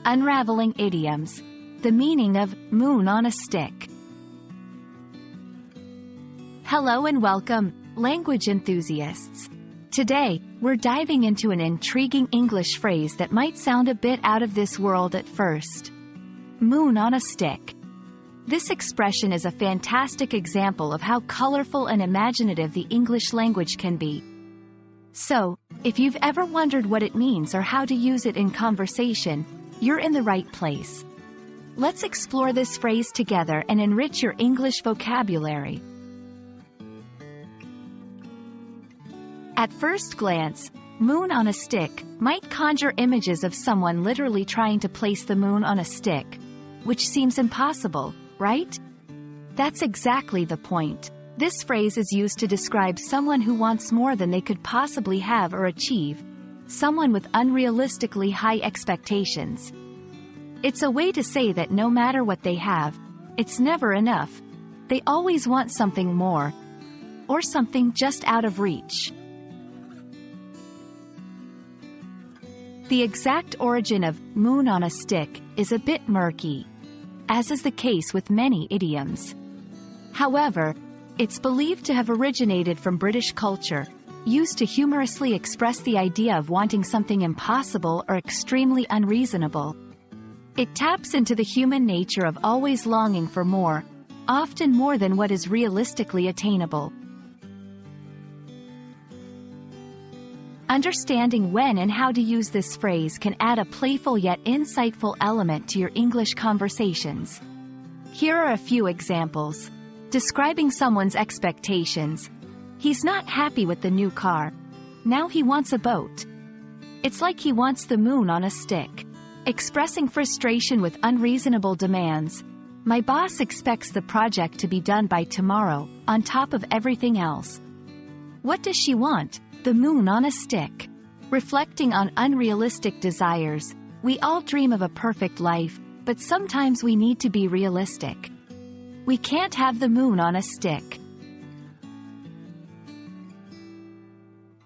Unraveling Idioms. The meaning of moon on a stick. Hello and welcome, language enthusiasts. Today, we're diving into an intriguing English phrase that might sound a bit out of this world at first. Moon on a stick. This expression is a fantastic example of how colorful and imaginative the English language can be. So, if you've ever wondered what it means or how to use it in conversation, you're in the right place. Let's explore this phrase together and enrich your English vocabulary. At first glance, moon on a stick might conjure images of someone literally trying to place the moon on a stick, which seems impossible, right? That's exactly the point. This phrase is used to describe someone who wants more than they could possibly have or achieve, someone with unrealistically high expectations. It's a way to say that no matter what they have, it's never enough. They always want something more, or something just out of reach. The exact origin of moon on a stick is a bit murky, as is the case with many idioms. However, it's believed to have originated from British culture, used to humorously express the idea of wanting something impossible or extremely unreasonable. It taps into the human nature of always longing for more, often more than what is realistically attainable. Understanding when and how to use this phrase can add a playful yet insightful element to your English conversations. Here are a few examples. Describing someone's expectations. He's not happy with the new car. Now he wants a boat. It's like he wants the moon on a stick. Expressing frustration with unreasonable demands. My boss expects the project to be done by tomorrow, on top of everything else. What does she want? The moon on a stick. Reflecting on unrealistic desires. We all dream of a perfect life, but sometimes we need to be realistic. We can't have the moon on a stick.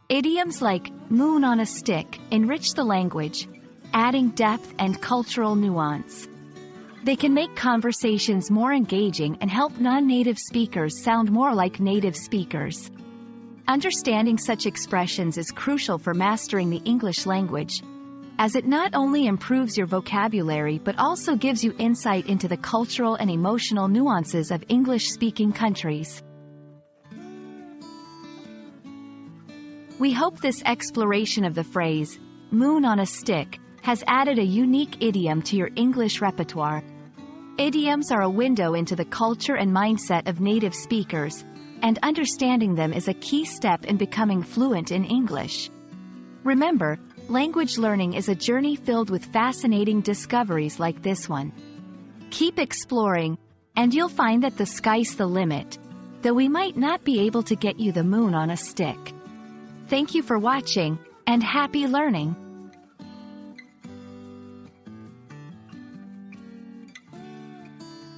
Idioms like moon on a stick enrich the language, adding depth and cultural nuance. They can make conversations more engaging and help non-native speakers sound more like native speakers. Understanding such expressions is crucial for mastering the English language, as it not only improves your vocabulary but also gives you insight into the cultural and emotional nuances of English-speaking countries. We hope this exploration of the phrase, moon on a stick, has added a unique idiom to your English repertoire. Idioms are a window into the culture and mindset of native speakers, and understanding them is a key step in becoming fluent in English. Remember, language learning is a journey filled with fascinating discoveries like this one. Keep exploring, and you'll find that the sky's the limit, though we might not be able to get you the moon on a stick. Thank you for watching, and happy learning!